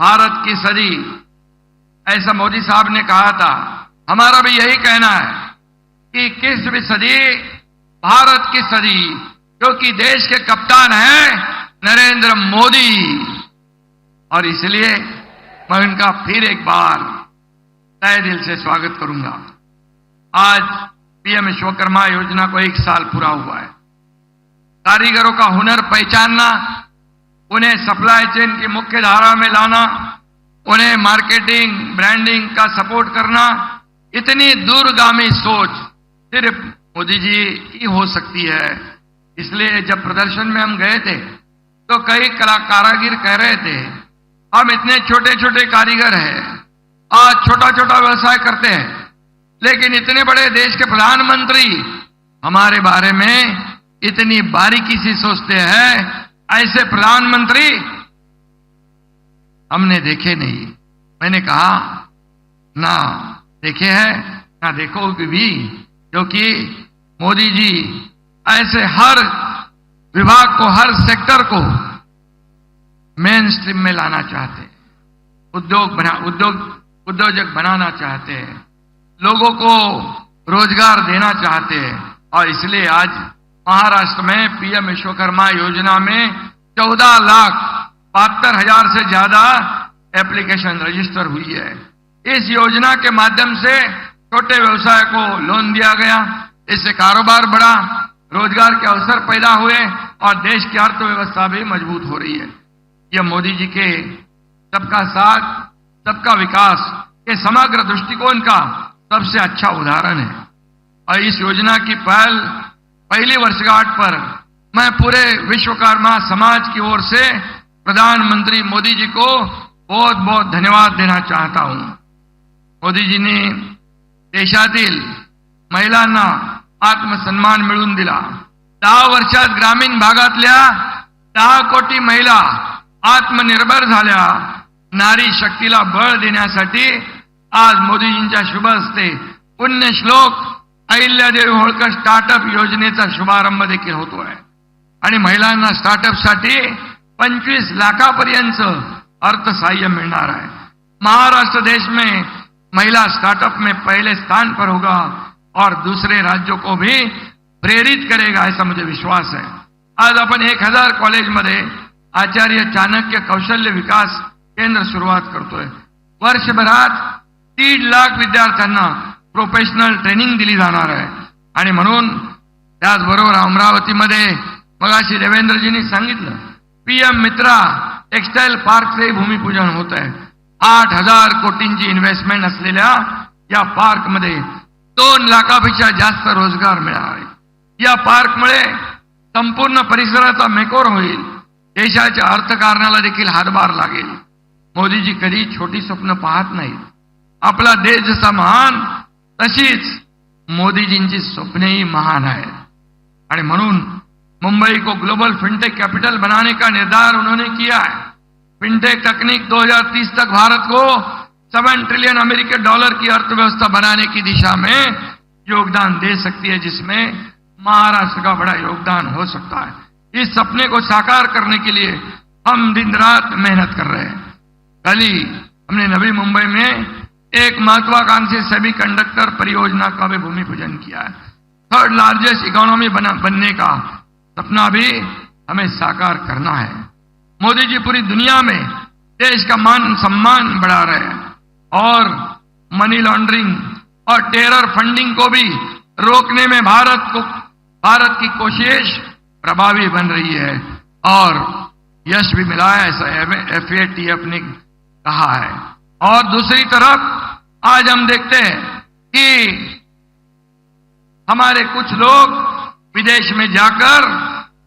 भारत की सदी, ऐसा मोदी साहब ने कहा था। हमारा भी यही कहना है कि 21वीं सदी भारत की सदी, क्योंकि देश के कप्तान हैं नरेंद्र मोदी, और इसलिए मैं उनका फिर एक बार तहे दिल से स्वागत करूंगा। आज पीएम विश्वकर्मा योजना को 1 साल पूरा हुआ है। कारीगरों का हुनर पहचानना, उन्हें सप्लाई चेन की मुख्य धारा में लाना, उन्हें मार्केटिंग ब्रांडिंग का सपोर्ट करना, इतनी दूरगामी सोच सिर्फ मोदी जी की हो सकती है। इसलिए जब प्रदर्शन में हम गए थे तो कई कारीगर कह रहे थे, हम इतने छोटे छोटे कारीगर हैं, आज छोटा छोटा व्यवसाय करते हैं, लेकिन इतने बड़े देश के प्रधानमंत्री हमारे बारे में इतनी बारीकी से सोचते हैं, ऐसे प्रधानमंत्री हमने देखे नहीं। मैंने कहा ना देखे हैं ना देखोगे भी, क्योंकि मोदी जी ऐसे हर विभाग को, हर सेक्टर को मेन स्ट्रीम में लाना चाहते हैं, उद्योजक बनाना चाहते हैं, लोगों को रोजगार देना चाहते हैं। और इसलिए आज महाराष्ट्र में पीएम विश्वकर्मा योजना में 14,72,000 से ज्यादा एप्लीकेशन रजिस्टर हुई है। इस योजना के माध्यम से छोटे व्यवसाय को लोन दिया गया, इससे कारोबार बढ़ा, रोजगार के अवसर पैदा हुए और देश की अर्थव्यवस्था भी मजबूत हो रही है। यह मोदी जी के सबका साथ सबका विकास के समग्र दृष्टिकोण का सबसे अच्छा उदाहरण है। और इस योजना की पहली वर्षगांठ पर मैं पूरे विश्वकर्मा समाज की ओर से प्रधानमंत्री मोदी जी को बहुत बहुत धन्यवाद देना चाहता हूं। मोदी जी ने देशातील महिलांना आत्मसन्मान मिळवून दिला। 10 वर्षात ग्रामीण भागातल्या 10 कोटी महिला आत्मनिर्भर झाल्या। नारी शक्तीला बळ देण्यासाठी आज मोदीजींच्या शुभ हस्ते पुण्यश्लोक अहिल्यादेवी होळकर स्टार्टअप योजनेचा शुभारंभ देखील होतोय आणि महिलांना स्टार्टअपसाठी 25 लाखापर्यंत अर्थसहाय्य मिळणार है। महाराष्ट्र देश में महिला स्टार्टअप में पहले स्थान पर होगा और दूसरे राज्यों को भी प्रेरित करेगा, ऐसा मुझे विश्वास है। आज आपण 1000 कॉलेजमध्ये आचार्य चाणक्य कौशल्य विकास केंद्र सुरुवात करतोय। वर्षभरात 3 लाख विद्यार्थ्यांना प्रोफेशनल ट्रेनिंग दिली जाणार आहे। आणि म्हणून त्याचबरोबर अमरावतीमध्ये मगाशी देवेंद्रजींनी सांगितलं, पीएम मित्रा टेक्सटाईल पार्कचे भूमिपूजन होत आहे। 8,000 कोटींची इन्व्हेस्टमेंट असलेल्या या पार्कमध्ये 2 लाखापेक्षा जास्त रोजगार मिळणार आहे। या पार्कमुळे संपूर्ण परिसराचा मेकओव्हर होईल, देशाच्या अर्थकारणाला देखील हातभार लागेल। मोदीजी कधी छोटी स्वप्न पाहत नाहीत। आपला देश जसा महान तशीच मोदीजींची स्वप्नेही महान आहेत। आणि म्हणून मुंबई को ग्लोबल फिनटेक कैपिटल बनाने का निर्धार उन्होंने किया है। फिनटेक तकनीक 2030 तक भारत को $7 ट्रिलियन अमेरिकी डॉलर की अर्थव्यवस्था बनाने की दिशा में योगदान दे सकती है, जिसमें महाराष्ट्र का बड़ा योगदान हो सकता है। इस सपने को साकार करने के लिए हम दिन रात मेहनत कर रहे हैं। कल ही हमने नवी मुंबई में एक महत्वाकांक्षी सेमीकंडक्टर परियोजना का भी भूमि पूजन किया है। 3rd लार्जेस्ट इकोनॉमी बनने का सपना भी हमें साकार करना है। मोदी जी पूरी दुनिया में देश का मान सम्मान बढ़ा रहे हैं और मनी लॉन्ड्रिंग और टेरर फंडिंग को भी रोकने में भारत की कोशिश प्रभावी बन रही है और यश भी मिला है, ऐसा FATF ने कहा है। और दूसरी तरफ आज हम देखते हैं कि हमारे कुछ लोग विदेश में जाकर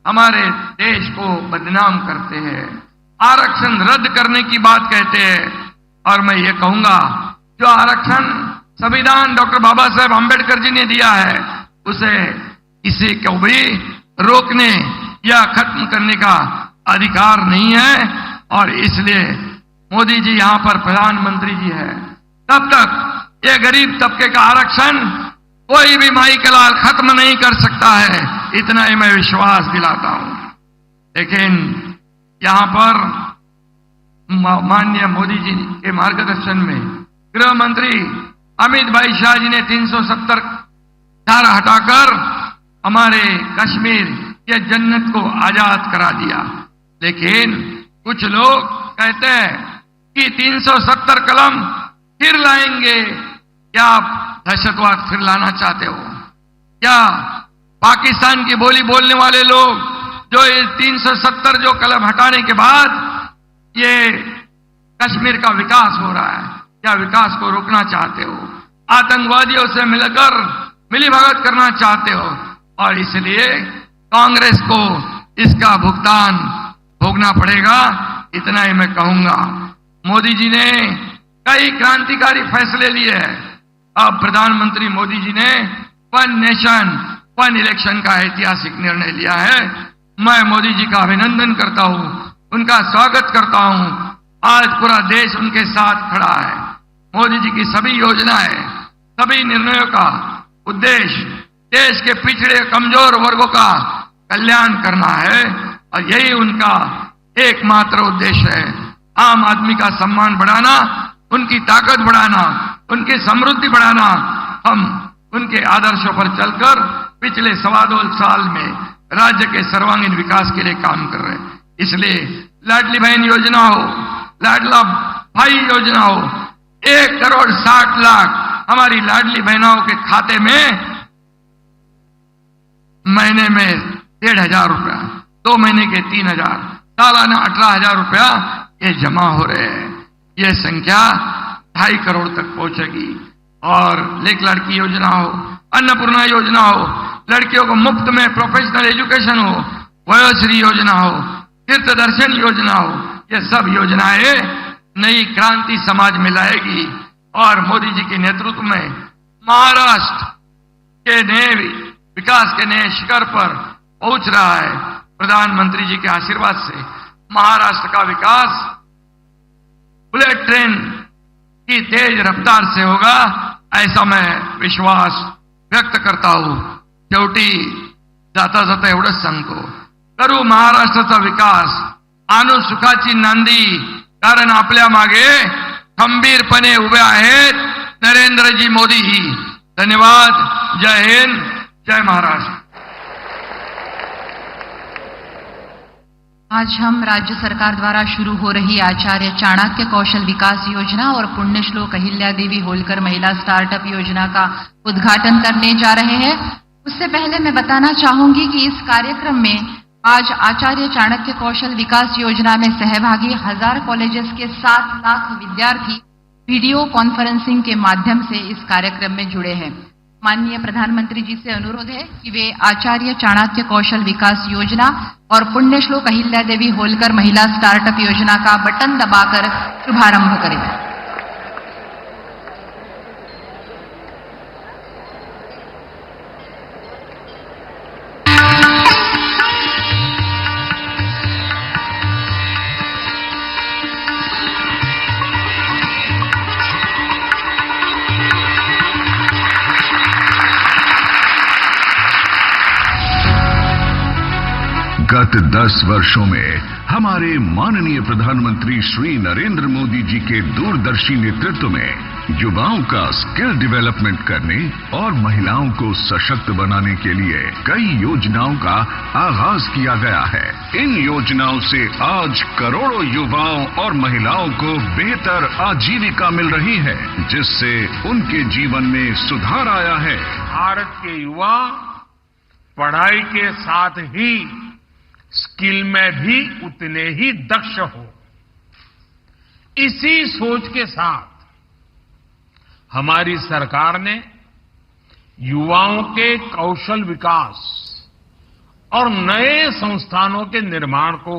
हमारे देश को बदनाम करते हैं, आरक्षण रद्द करने की बात कहते हैं। और मैं ये कहूंगा, जो आरक्षण संविधान डॉक्टर बाबा साहेब आंबेडकर जी ने दिया है, उसे किसी को भी रोकने या खत्म करने का अधिकार नहीं है। और इसलिए मोदी जी यहां पर प्रधानमंत्री जी है, तब तक ये गरीब तबके का आरक्षण कोई भी माई के लाल खत्म नहीं कर सकता है, इतना ही मैं विश्वास दिलाता हूं। लेकिन यहां पर माननीय मोदी जी के मार्गदर्शन में गृह मंत्री अमित भाई शाह जी ने 370 धारा हटाकर हमारे कश्मीर के जन्नत को आजाद करा दिया। लेकिन कुछ लोग कहते हैं कि 370 कलम फिर लाएंगे। क्या आप दहशतवाद फिर लाना चाहते हो? क्या पाकिस्तान की बोली बोलने वाले लोग जो ये 370 जो कलम हटाने के बाद ये कश्मीर का विकास हो रहा है, क्या विकास को रोकना चाहते हो? आतंकवादियों से मिलकर मिलीभगत करना चाहते हो? और इसलिए कांग्रेस को इसका भुगतान भोगना पड़ेगा, इतना ही मैं कहूंगा। मोदी जी ने कई क्रांतिकारी फैसले लिए हैं। अब प्रधानमंत्री मोदी जी ने 1 नेशन वन इलेक्शन का ऐतिहासिक निर्णय लिया है। मैं मोदी जी का अभिनंदन करता हूं, उनका स्वागत करता हूं। आज पूरा देश उनके साथ खड़ा है। मोदी जी की सभी योजनाएं, सभी निर्णयों का उद्देश्य देश के पिछड़े कमजोर वर्गों का कल्याण करना है और यही उनका एकमात्र उद्देश्य है। आम आदमी का सम्मान बढ़ाना, उनकी ताकत बढ़ाना, उनकी समृद्धि बढ़ाना। हम उनके आदर्शों पर चलकर पिछले 2.25 साल में राज्य के सर्वांगीण विकास के लिए काम कर रहे हैं। इसलिए लाडली बहन योजना हो, लाडला भाई योजना हो, 1,60,00,000 हमारी लाडली बहनों के खाते में महीने में 1,500 रुपया, 2 महीने के 3,000, सालाना 18,000 रुपया ये जमा हो रहे हैं। ये संख्या 2.5 करोड़ तक पहुंचेगी। और लेख लड़की योजना हो, अन्नपूर्णा योजना हो, लड़कियों को मुफ्त में प्रोफेशनल एजुकेशन हो, वयोश्री योजना हो, तीर्थ दर्शन योजना हो, ये सब योजनाएं नई क्रांति समाज में लाएगी। और मोदी जी के नेतृत्व में महाराष्ट्र के नए विकास के नए शिखर पर पहुंच रहा है। प्रधानमंत्री जी के आशीर्वाद से महाराष्ट्र का विकास बुलेट ट्रेन की तेज रफ्तार से होगा, ऐसा मैं विश्वास व्यक्त करता हूं। शेवटी जाता जाता एवढंच सांगतो, करू महाराष्ट्राचा विकास, आणू सुखाची नांदी, कारण आपल्या मागे खंबीरपणे उभे आहेत नरेंद्रजी मोदी ही। धन्यवाद। जय हिंद, जय महाराष्ट्र। आज हम राज्य सरकार द्वारा शुरू हो रही आचार्य चाणक्य कौशल विकास योजना और पुण्यश्लोक अहिल्या देवी होलकर महिला स्टार्टअप योजना का उद्घाटन करने जा रहे हैं। उससे पहले मैं बताना चाहूंगी कि इस कार्यक्रम में आज आचार्य चाणक्य कौशल विकास योजना में सहभागी 1000 कॉलेजेस के 7 लाख विद्यार्थी वीडियो कॉन्फ्रेंसिंग के माध्यम से इस कार्यक्रम में जुड़े हैं। माननीय प्रधानमंत्री जी से अनुरोध है कि वे आचार्य चाणक्य कौशल विकास योजना और पुण्यश्लोक अहिल्या देवी होलकर महिला स्टार्टअप योजना का बटन दबाकर शुभारंभ करें। गत 10 वर्षों में हमारे माननीय प्रधानमंत्री श्री नरेंद्र मोदी जी के दूरदर्शी नेतृत्व में युवाओं का स्किल डेवलपमेंट करने और महिलाओं को सशक्त बनाने के लिए कई योजनाओं का आगाज किया गया है। इन योजनाओं से आज करोड़ों युवाओं और महिलाओं को बेहतर आजीविका मिल रही है, जिससे उनके जीवन में सुधार आया है। भारत के युवा पढ़ाई के साथ ही स्किल में भी उतने ही दक्ष हो, इसी सोच के साथ हमारी सरकार ने युवाओं के कौशल विकास और नए संस्थानों के निर्माण को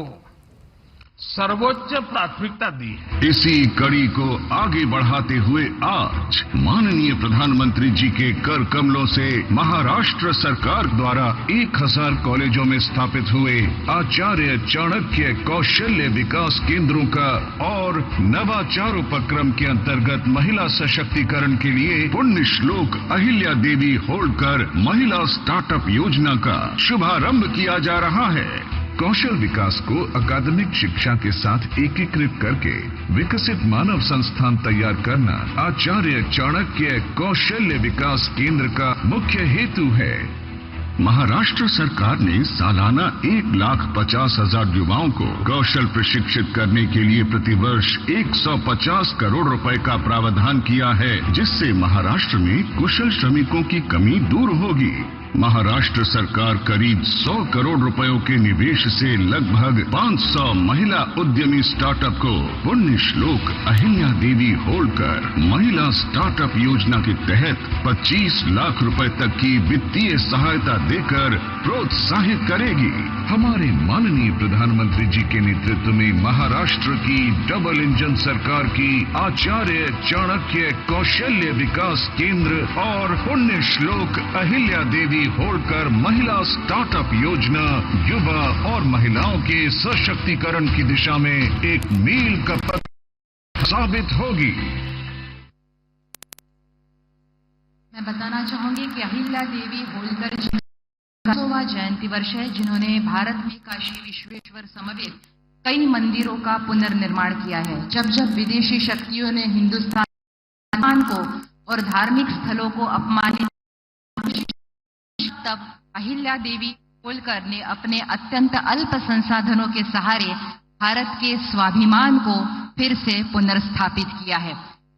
सर्वोच्च प्राथमिकता दी है। इसी कड़ी को आगे बढ़ाते हुए आज माननीय प्रधानमंत्री जी के कर कमलों से महाराष्ट्र सरकार द्वारा 1000 कॉलेजों में स्थापित हुए आचार्य चाणक्य कौशल्य विकास केंद्रों का और नवाचार उपक्रम के अंतर्गत महिला सशक्तिकरण के लिए पुण्यश्लोक अहिल्या देवी होलकर महिला स्टार्टअप योजना का शुभारंभ किया जा रहा है। कौशल विकास को अकादमिक शिक्षा के साथ एकीकृत करके विकसित मानव संस्थान तैयार करना आचार्य चाणक्य कौशल्य विकास केंद्र का मुख्य हेतु है। महाराष्ट्र सरकार ने सालाना 1,50,000 युवाओं को कौशल प्रशिक्षित करने के लिए प्रतिवर्ष 150 करोड़ रुपए का प्रावधान किया है, जिससे महाराष्ट्र में कुशल श्रमिकों की कमी दूर होगी। महाराष्ट्र सरकार करीब 100 करोड़ रुपयों के निवेश से लगभग 500 महिला उद्यमी स्टार्टअप को पुण्यश्लोक अहिल्या देवी होलकर महिला स्टार्टअप योजना के तहत 25 लाख रुपए तक की वित्तीय सहायता देकर प्रोत्साहित करेगी। हमारे माननीय प्रधानमंत्री जी के नेतृत्व में महाराष्ट्र की डबल इंजन सरकार की आचार्य चाणक्य कौशल्य विकास केंद्र और पुण्यश्लोक अहिल्या देवी देवी होल्कर महिला स्टार्टअप योजना युवा और महिलाओं के सशक्तिकरण की दिशा में एक मील का पत्थर साबित होगी। मैं बताना चाहूंगी कि अहिल्या देवी होलकर जी का 100वां जयंती वर्ष है, जिन्होंने भारत में काशी विश्वेश्वर समेत कई मंदिरों का पुनर्निर्माण किया है। जब जब विदेशी शक्तियों ने हिंदुस्तान को और धार्मिक स्थलों को अपमानित, तब अहिल्या देवी होलकर ने अपने अत्यंत अल्प संसाधनों के सहारे भारत के स्वाभिमान को फिर से पुनर्स्थापित किया है।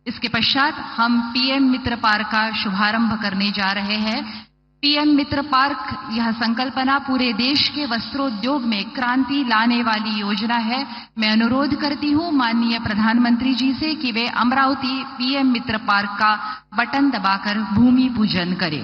इसके पश्चात हम पीएम मित्र पार्क का शुभारंभ करने जा रहे हैं। पीएम मित्र पार्क यह संकल्पना पूरे देश के वस्त्रोद्योग में क्रांति लाने वाली योजना है। मैं अनुरोध करती हूं माननीय प्रधानमंत्री जी से कि वे अमरावती पीएम मित्र पार्क का बटन दबाकर भूमि पूजन करें।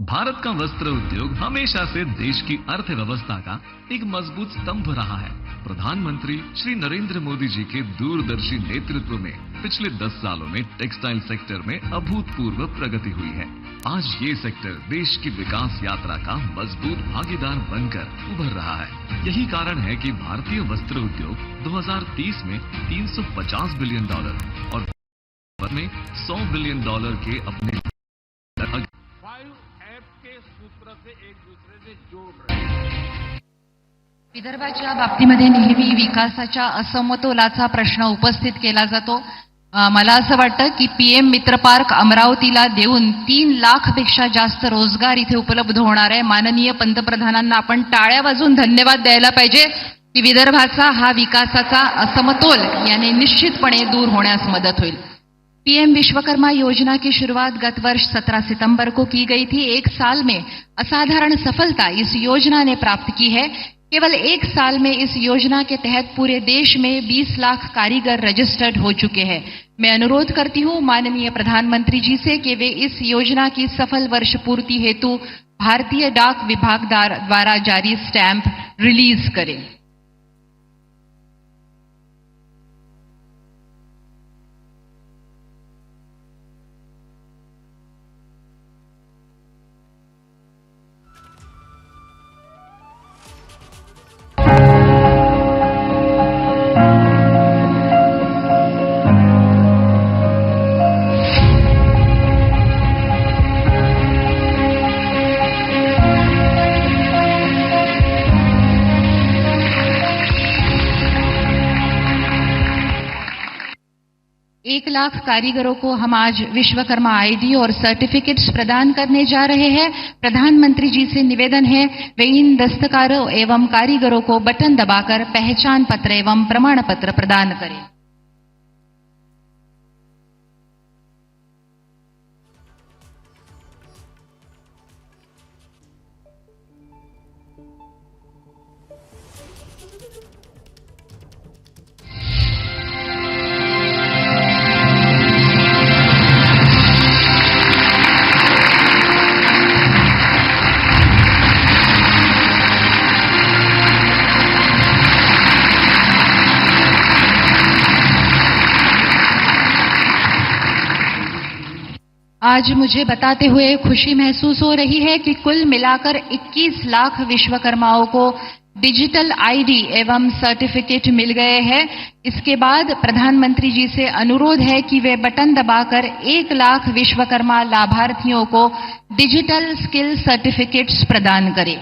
भारत का वस्त्र उद्योग हमेशा से देश की अर्थव्यवस्था का एक मजबूत स्तंभ रहा है। प्रधानमंत्री श्री नरेंद्र मोदी जी के दूरदर्शी नेतृत्व में पिछले 10 सालों में टेक्सटाइल सेक्टर में अभूतपूर्व प्रगति हुई है। आज ये सेक्टर देश की विकास यात्रा का मजबूत भागीदार बनकर उभर रहा है। यही कारण है कि भारतीय वस्त्र उद्योग 2030 में $350 बिलियन और में $100 बिलियन के अपने सूत्र से एक दूसरे से जोड़ रहे हैं। विदर्भाच्या बाबतीमध्ये नेहमी विकासाच्या असमतोलाचा प्रश्न उपस्थित केला जातो। मला असं वाटतं की पीएम मित्र पार्क अमरावतीला देऊन 3 लाखपेक्षा जास्त रोजगार इथे उपलब्ध होणार आहे। माननीय पंतप्रधानांना आपण टाळ्या वाजवून धन्यवाद द्यायला पाहिजे की विदर्भाचा हा विकासाचा असमतोल याने निश्चितपणे दूर होण्यास मदत होईल। पीएम विश्वकर्मा योजना की शुरुआत गत वर्ष 17 सितंबर को की गई थी। 1 साल में असाधारण सफलता इस योजना ने प्राप्त की है। केवल 1 साल में इस योजना के तहत पूरे देश में 20 लाख कारीगर रजिस्टर्ड हो चुके हैं। मैं अनुरोध करती हूं माननीय प्रधानमंत्री जी से कि वे इस योजना की सफल वर्ष पूर्ति हेतु भारतीय डाक विभाग द्वारा जारी स्टैंप रिलीज करें। एक लाख कारीगरों को हम आज विश्वकर्मा आईडी और सर्टिफिकेट्स प्रदान करने जा रहे हैं। प्रधानमंत्री जी से निवेदन है वे इन दस्तकारों एवं कारीगरों को बटन दबाकर पहचान पत्र एवं प्रमाण पत्र प्रदान करें। आज मुझे बताते हुए खुशी महसूस हो रही है कि कुल मिलाकर 21 लाख विश्वकर्माओं को डिजिटल आईडी एवं सर्टिफिकेट मिल गए हैं। इसके बाद प्रधानमंत्री जी से अनुरोध है कि वे बटन दबाकर 1 लाख विश्वकर्मा लाभार्थियों को डिजिटल स्किल सर्टिफिकेट्स प्रदान करें।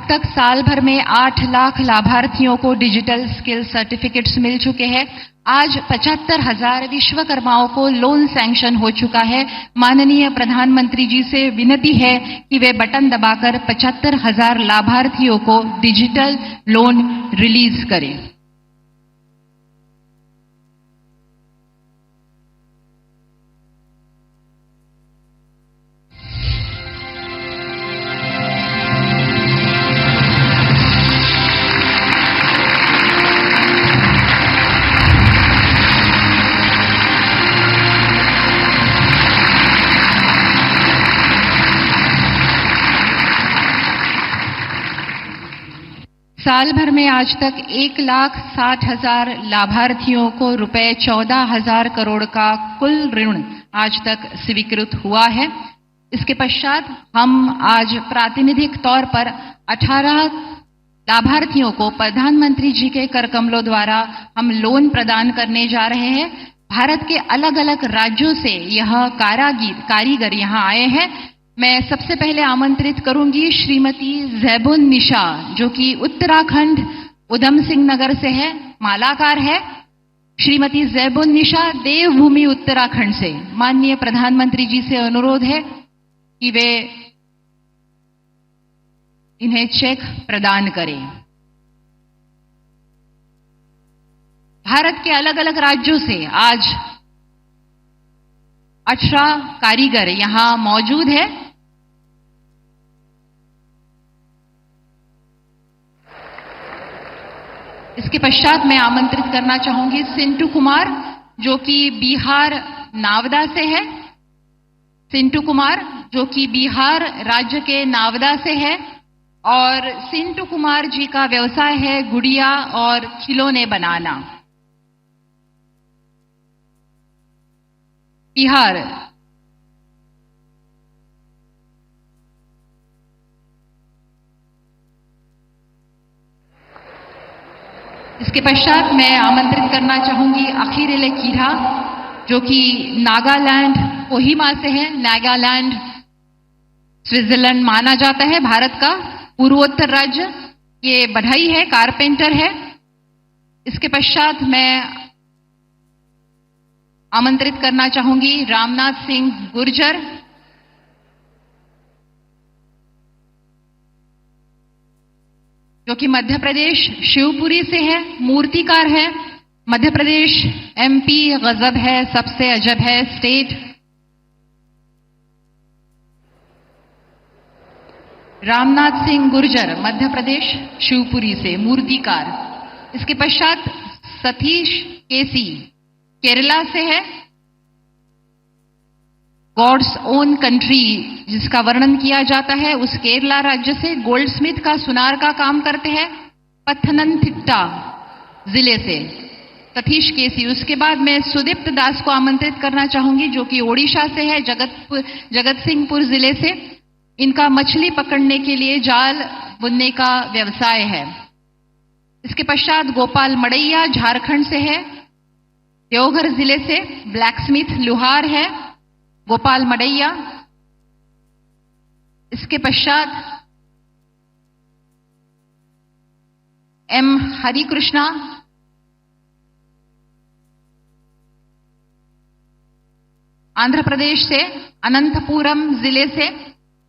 अब तक साल भर में 8 लाख लाभार्थियों को डिजिटल स्किल सर्टिफिकेट्स मिल चुके हैं। आज 75,000 विश्वकर्माओं को लोन सैंक्शन हो चुका है। माननीय प्रधानमंत्री जी से विनती है कि वे बटन दबाकर 75,000 लाभार्थियों को डिजिटल लोन रिलीज करें। साल भर में आज तक 1,60,000 लाभार्थियों को रुपए 14,000 करोड़ का कुल ऋण आज तक स्वीकृत हुआ है। इसके पश्चात हम आज प्रातिनिधिक तौर पर 18 लाभार्थियों को प्रधानमंत्री जी के कर कमलों द्वारा हम लोन प्रदान करने जा रहे हैं। भारत के अलग अलग राज्यों से यह कारीगर यहाँ आए हैं। मैं सबसे पहले आमंत्रित करूंगी श्रीमती जैबुन निशा, जो कि उत्तराखंड उधम सिंह नगर से है, मालाकार है। श्रीमती जैबुन निशा देवभूमि उत्तराखंड से। माननीय प्रधानमंत्री जी से अनुरोध है कि वे इन्हें चेक प्रदान करें। भारत के अलग अलग राज्यों से आज 18 कारीगर यहां मौजूद है। इसके पश्चात मैं आमंत्रित करना चाहूंगी सिंटू कुमार, जो कि बिहार नावदा से है। सिंटू कुमार जो कि बिहार राज्य के नावदा से है और सिंटू कुमार जी का व्यवसाय है गुड़िया और खिलौने बनाना। बिहार। इसके पश्चात मैं आमंत्रित करना चाहूंगी अखिरेले कीरा, जो कि नागालैंड कोहिमा से है। नागालैंड स्विट्जरलैंड माना जाता है भारत का पूर्वोत्तर राज्य। ये बढ़ई है, कारपेंटर है। इसके पश्चात मैं आमंत्रित करना चाहूंगी रामनाथ सिंह गुर्जर, जो कि मध्य प्रदेश शिवपुरी से है, मूर्तिकार है। मध्य प्रदेश एमपी गजब है, सबसे अजब है स्टेट। रामनाथ सिंह गुर्जर मध्य प्रदेश शिवपुरी से, मूर्तिकार। इसके पश्चात सतीश केसी केरला से है। गॉड्स ओन कंट्री जिसका वर्णन किया जाता है, उस केरला राज्य से गोल्ड स्मिथ का सुनार का काम करते हैं, पत्थनमथिट्टा जिले से सतीश केसी। उसके बाद मैं सुदीप्त दास को आमंत्रित करना चाहूंगी, जो कि ओडिशा से है, जगत सिंहपुर जिले से। इनका मछली पकड़ने के लिए जाल बुनने का व्यवसाय है। इसके पश्चात गोपाल मड़ैया झारखंड से है, देवघर जिले से ब्लैकस्मिथ लुहार है गोपाल मड़ैया। इसके पश्चात एम हरिकृष्णा आंध्र प्रदेश से, अनंतपुरम जिले से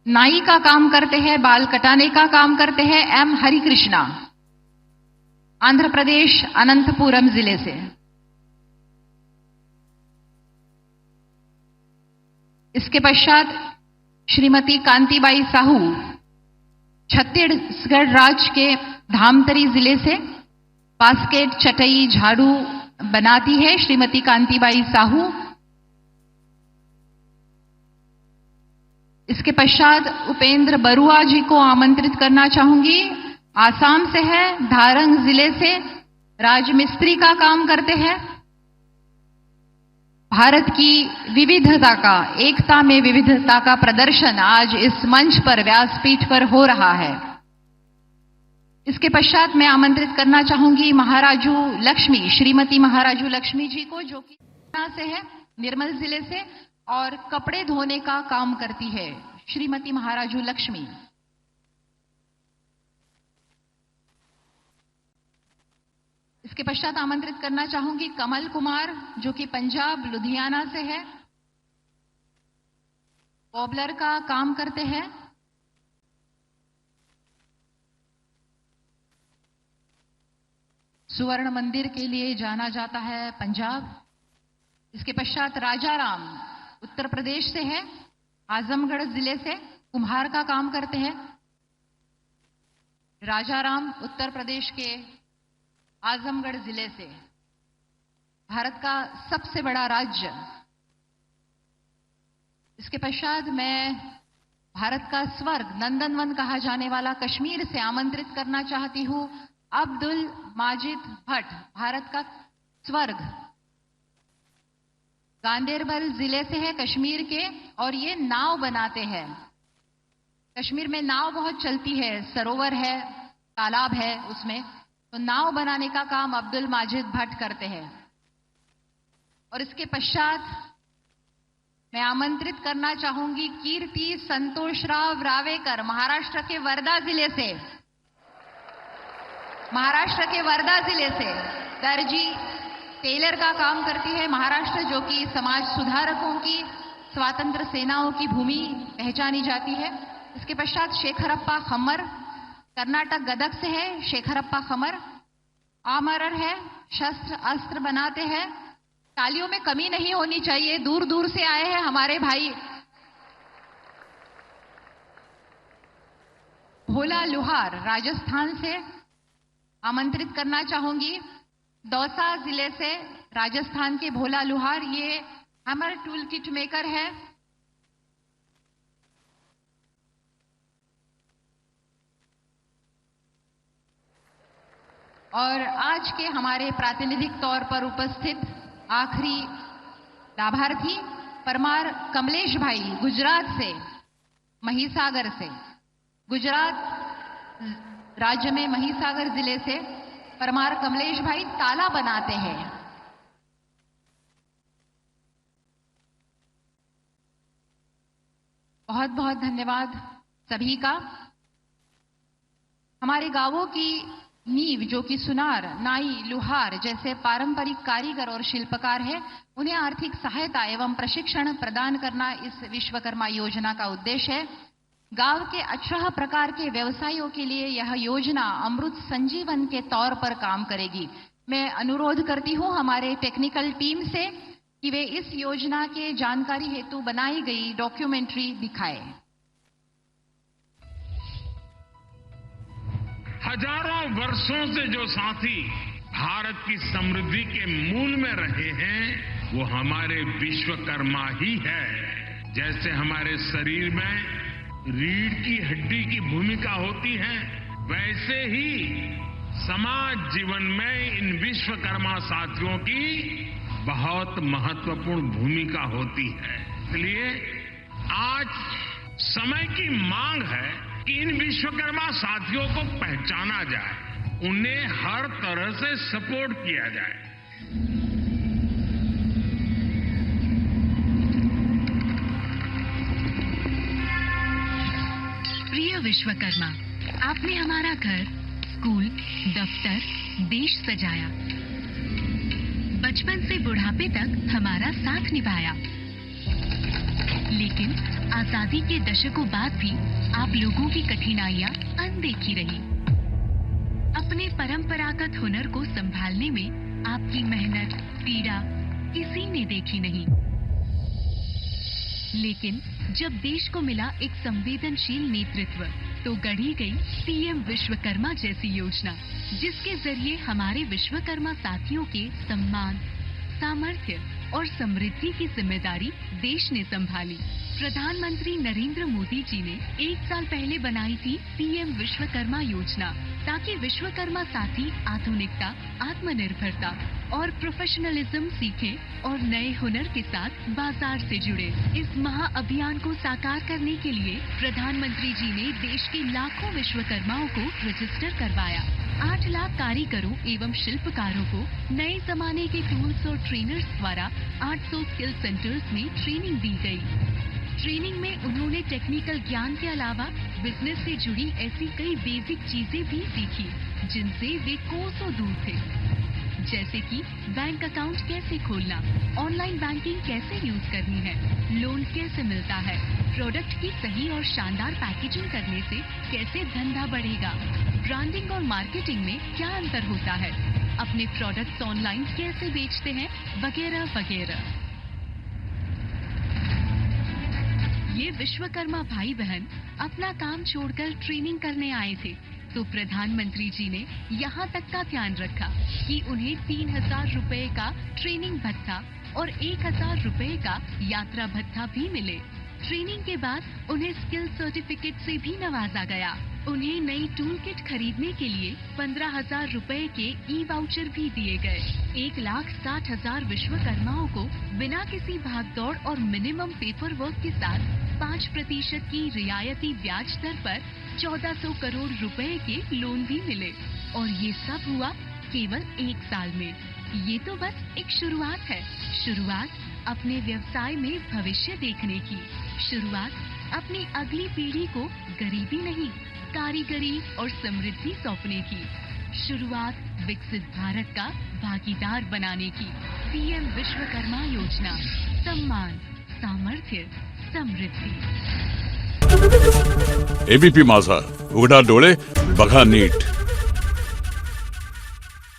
नाई का काम करते हैं, बाल कटाने का काम करते हैं। एम हरिकृष्णा आंध्र प्रदेश अनंतपुरम जिले से। इसके पश्चात श्रीमती कांतिबाई साहू छत्तीसगढ़ राज्य के धामतरी जिले से बास्केट चटई झाड़ू बनाती है श्रीमती कांतिबाई साहू। इसके पश्चात उपेंद्र बरुआ जी को आमंत्रित करना चाहूंगी, आसाम से है, धारंग जिले से, राजमिस्त्री का काम करते हैं। भारत की विविधता का, एकता में विविधता का प्रदर्शन आज इस मंच पर, व्यासपीठ पर हो रहा है। इसके पश्चात मैं आमंत्रित करना चाहूंगी महाराजू लक्ष्मी, श्रीमती महाराजू लक्ष्मी जी को, जो कि से है, निर्मल जिले से, और कपड़े धोने का काम करती है श्रीमती महाराजू लक्ष्मी। इसके पश्चात आमंत्रित करना चाहूंगी कमल कुमार, जो कि पंजाब लुधियाना से है, कॉबलर का काम करते हैं। सुवर्ण मंदिर के लिए जाना जाता है पंजाब। इसके पश्चात राजाराम उत्तर प्रदेश से है, आजमगढ़ जिले से कुम्हार का काम करते हैं। राजाराम उत्तर प्रदेश के आजमगढ़ जिले से, भारत का सबसे बड़ा राज्य। इसके पश्चात मैं भारत का स्वर्ग, नंदनवन कहा जाने वाला कश्मीर से आमंत्रित करना चाहती हूं अब्दुल माजिद भट्ट, भारत का स्वर्ग, गांदेरबल जिले से है कश्मीर के, और ये नाव बनाते हैं। कश्मीर में नाव बहुत चलती है, सरोवर है, तालाब है उसमें, तो नाव बनाने का काम अब्दुल माजिद भट्ट करते हैं। और इसके पश्चात मैं आमंत्रित करना चाहूंगी कीर्ति संतोषराव रावेकर, महाराष्ट्र के वर्धा जिले से, महाराष्ट्र के वर्धा जिले से दर्जी टेलर का काम करती है महाराष्ट्र, जो कि समाज सुधारकों की, स्वातंत्र सेनाओं की भूमि पहचानी जाती है। इसके पश्चात शेखरप्पा खम्मर, कर्नाटक गदग से है शेखरप्पा खम्मर, आमरर है, शस्त्र अस्त्र बनाते हैं। तालियों में कमी नहीं होनी चाहिए, दूर दूर से आए हैं हमारे भाई। भोला लुहार राजस्थान से आमंत्रित करना चाहूंगी, दौसा जिले से राजस्थान के भोला लुहार, ये हैमर टूल किट मेकर है। और आज के हमारे प्रातिनिधिक तौर पर उपस्थित आखिरी लाभार्थी परमार कमलेश भाई, गुजरात से, महिसागर से, गुजरात राज्य में महिसागर जिले से परमार कमलेश भाई ताला बनाते हैं। बहुत बहुत धन्यवाद सभी का। हमारे गांवों की नींव, जो कि सुनार, नाई, लुहार जैसे पारंपरिक कारीगर और शिल्पकार हैं, उन्हें आर्थिक सहायता एवं प्रशिक्षण प्रदान करना इस विश्वकर्मा योजना का उद्देश्य है। गांव के 18 प्रकार के व्यवसायों के लिए यह योजना अमृत संजीवन के तौर पर काम करेगी। मैं अनुरोध करती हूं हमारे टेक्निकल टीम से कि वे इस योजना के जानकारी हेतु बनाई गई डॉक्यूमेंट्री दिखाएं। हजारों वर्षों से जो साथी भारत की समृद्धि के मूल में रहे हैं, वो हमारे विश्वकर्मा ही है। जैसे हमारे शरीर में रीढ़ की हड्डी की भूमिका होती है, वैसे ही समाज जीवन में इन विश्वकर्मा साथियों की बहुत महत्वपूर्ण भूमिका होती है। इसलिए आज समय की मांग है कि इन विश्वकर्मा साथियों को पहचाना जाए, उन्हें हर तरह से सपोर्ट किया जाए। प्रिय विश्वकर्मा, आपने हमारा घर, स्कूल, दफ्तर, देश सजाया। बचपन से बुढ़ापे तक हमारा साथ निभाया। लेकिन आजादी के दशकों बाद भी आप लोगों की कठिनाइयां अनदेखी रही। अपने परंपरागत हुनर को संभालने में आपकी मेहनत, पीड़ा किसी ने देखी नहीं। लेकिन जब देश को मिला एक संवेदनशील नेतृत्व, तो गढ़ी गई पीएम विश्वकर्मा जैसी योजना, जिसके जरिए हमारे विश्वकर्मा साथियों के सम्मान, सामर्थ्य और समृद्धि की जिम्मेदारी देश ने संभाली। प्रधानमंत्री नरेंद्र मोदी जी ने 1 साल पहले बनाई थी पीएम विश्वकर्मा योजना, ताकि विश्वकर्मा साथी आधुनिकता, आत्मनिर्भरता और प्रोफेशनलिज्म सीखें और नए हुनर के साथ बाजार से जुड़े। इस महाअभियान को साकार करने के लिए प्रधानमंत्री जी ने देश के लाखों विश्वकर्माओं को रजिस्टर करवाया। 8 लाख कारीगरों एवं शिल्पकारों को नए जमाने के टूल्स और ट्रेनर्स द्वारा 800 स्किल सेंटर्स में ट्रेनिंग दी गई। ट्रेनिंग में उन्होंने टेक्निकल ज्ञान के अलावा बिजनेस से जुड़ी ऐसी कई बेसिक चीजें भी सीखी, जिनसे वे कोसों दूर थे। जैसे कि बैंक अकाउंट कैसे खोलना, ऑनलाइन बैंकिंग कैसे यूज करनी है, लोन कैसे मिलता है, प्रोडक्ट की सही और शानदार पैकेजिंग करने से कैसे धंधा बढ़ेगा, ब्रांडिंग और मार्केटिंग में क्या अंतर होता है, अपने प्रोडक्ट्स ऑनलाइन कैसे बेचते हैं, वगैरह वगैरह। ये विश्वकर्मा भाई बहन अपना काम छोड़कर ट्रेनिंग करने आए थे, तो प्रधानमंत्री जी ने यहाँ तक का ध्यान रखा कि उन्हें 3,000 रुपए का ट्रेनिंग भत्ता और 1,000 रुपए का यात्रा भत्ता भी मिले। ट्रेनिंग के बाद उन्हें स्किल सर्टिफिकेट से भी नवाजा गया। उन्हें नई टूल किट खरीदने के लिए 15,000 रुपए के ई वाउचर भी दिए गए। 1,60,000 विश्वकर्माओं को बिना किसी भागदौड़ और मिनिमम पेपर वर्क के साथ 5% की रियायती ब्याज दर पर 1,400 करोड़ रुपए के लोन भी मिले। और ये सब हुआ केवल 1 साल में। ये तो बस एक शुरुआत है। शुरुआत अपने व्यवसाय में भविष्य देखने की। शुरुआत अपनी अगली पीढ़ी को गरीबी नहीं, कारीगरी और समृद्धि सौंपने की। शुरुआत विकसित भारत का भागीदार बनाने की। पीएम विश्वकर्मा योजना, सम्मान, सामर्थ्य, समृद्धि। एबीपी माझा, उघडा डोळे बघा नीट।